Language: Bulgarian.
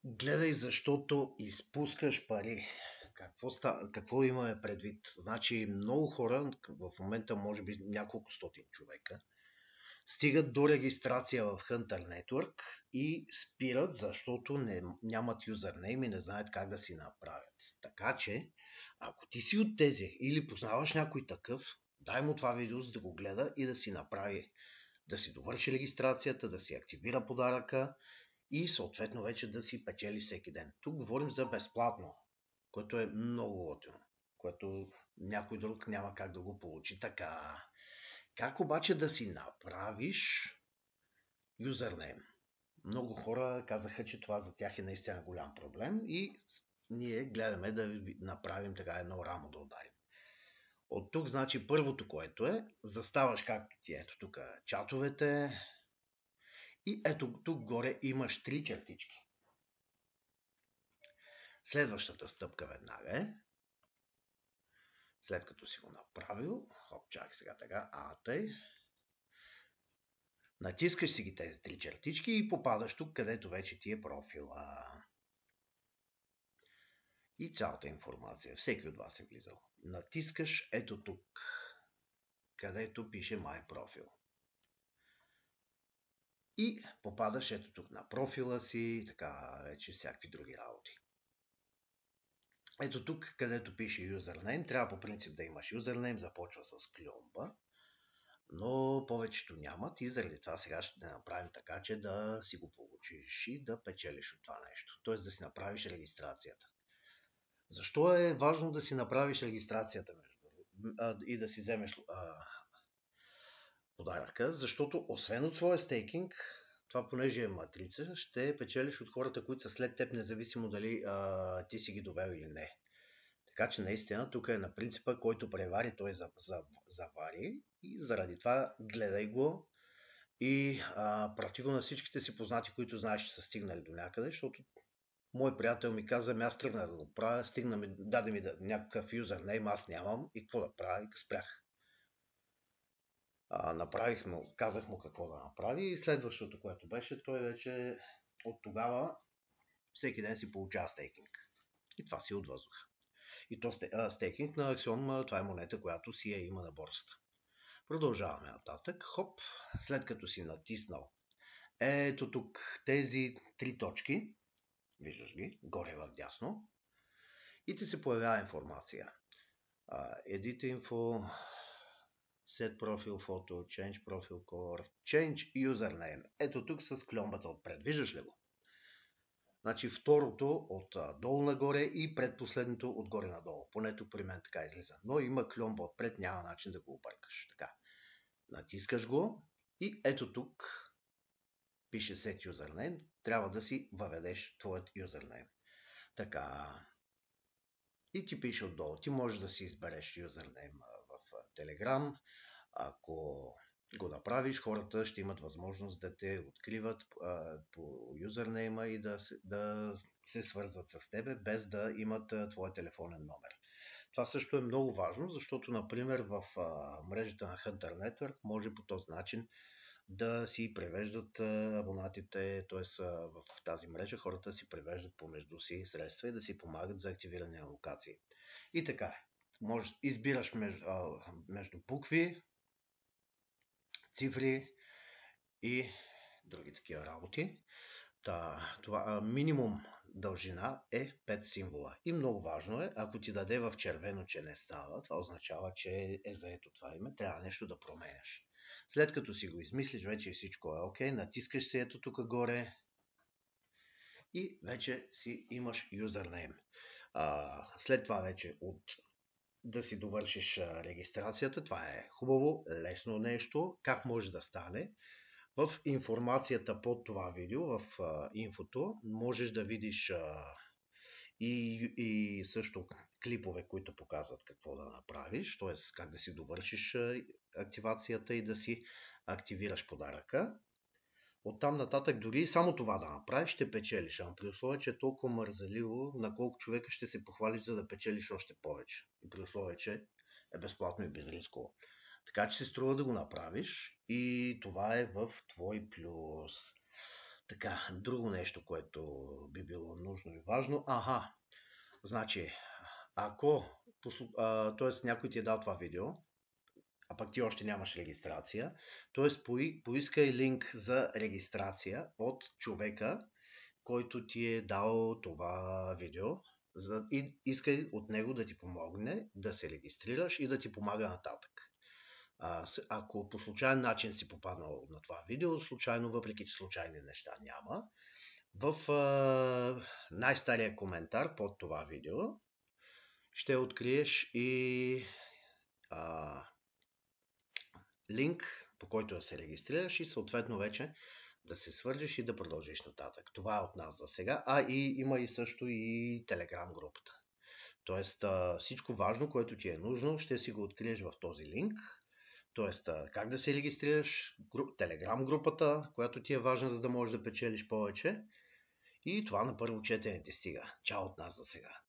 Гледай, защото изпускаш пари. Какво имаме предвид? Значи много хора, в момента може би няколко стотин човека, стигат до регистрация в Hunter Network и спират, защото нямат юзернейм и не знаят как да си направят. Така че, ако ти си от тези или познаваш някой такъв, дай му това видео, за да го гледа и да си направи, да си довърши регистрацията, да си активира подаръка и съответно вече да си печели всеки ден. Тук говорим за безплатно, което е много готино, което някой друг няма как да го получи така. Как обаче да си направиш юзернейм? Много хора казаха, че това за тях е наистина голям проблем и ние гледаме да ви направим така едно рамо да ударим. От тук, значи, първото, което е, заставаш както ти ето тук чатовете и ето тук горе имаш 3 чертички. Следващата стъпка веднага е, след като си го направил, чакай сега така, тъй, натискаш си ги тези 3 чертички и попадаш тук, където вече ти е профила. И цялата информация. Всеки от вас е влизал. Натискаш ето тук, където пише My Profile. И попадаш ето тук на профила си, така вече всякакви други работи. Ето тук, където пише юзернейм, трябва по принцип да имаш юзернейм, започва с клюмба, но повечето нямат и заради това сега ще направим така, че да си го получиш и да печелиш от това нещо, т.е. да си направиш регистрацията. Защо е важно да си направиш регистрацията и да си вземеш подаръка? Защото освен от своя стейкинг, това понеже е матрица, ще печелиш от хората, които са след теб, независимо дали ти си ги довел или не. Така че наистина тук е на принципа, който превари, той завари и заради това гледай го и прати го на всичките си познати, които знаеш, че са стигнали до някъде, защото мой приятел ми каза, аз тръгнах да го правя, даде ми някакъв юзернейм, аз нямам и какво да правя, и спрях. Казах му какво да направи и следващото, което беше, той вече от тогава всеки ден си получава стейкинг. И това си от въздуха. И то стейкинг на Axiom, това е монета, която си я има на борсата. Продължаваме нататък. Хоп, след като си натиснал ето тук тези 3 точки, виждаш ги, горе в дясно, и ти се появява информация. Edit info, set profile photo, change profile color, change username. Ето тук с кльомбата отпред. Виждаш ли го? Значи второто от долу нагоре и предпоследното отгоре надолу. Поне тук при мен така излиза. Но има кльомба отпред, няма начин да го объркаш. Така. Натискаш го и ето тук пише set username. Трябва да си въведеш твоят юзернейм. Така. И ти пише отдолу. Ти можеш да си избереш юзернейм в Telegram. Ако го направиш, хората ще имат възможност да те откриват по юзернейма и да се свързват с тебе, без да имат твой телефонен номер. Това също е много важно, защото, например, в мрежата на Hunter Network може по този начин да си превеждат абонатите, т.е. в тази мрежа хората си превеждат помежду си средства и да си помагат за активиране на локации. И така, избираш между букви, цифри и други такива работи. Това минимум дължина е 5 символа. И много важно е, ако ти даде в червено, че не става, това означава, че е заето това име, трябва нещо да променяш. След като си го измислиш, вече всичко е окей, натискаш се ето тук горе и вече си имаш юзернейм. След това вече да си довършиш регистрацията, това е хубаво, лесно нещо. Как може да стане? В информацията под това видео, в инфото, можеш да видиш и също клипове, които показват какво да направиш, т.е. как да си довършиш активацията и да си активираш подаръка. Оттам нататък дори само това да направиш, ще печелиш. Ама при условие, че е толкова мързаливо, на колко човека ще се похвалиш, за да печелиш още повече. И при условие, че е безплатно и безрисково. Така че се струва да го направиш и това е в твой плюс. Така, друго нещо, което би било важно. Значи, ако т.е. някой ти е дал това видео, а пък ти още нямаш регистрация, т.е. поискай линк за регистрация от човека, който ти е дал това видео, и искай от него да ти помогне да се регистрираш и да ти помага нататък. Ако по случайен начин си попаднал на това видео, случайно, въпреки че случайни неща няма, в най-стария коментар под това видео ще откриеш и линк, по който да се регистрираш и съответно вече да се свържеш и да продължиш нататък. Това е от нас за сега. И има и също и Telegram групата. Тоест всичко важно, което ти е нужно, ще си го откриеш в този линк. Тоест как да се регистрираш, Telegram групата, която ти е важна, за да можеш да печелиш повече. И това на първо четене ти стига. Чао от нас за сега.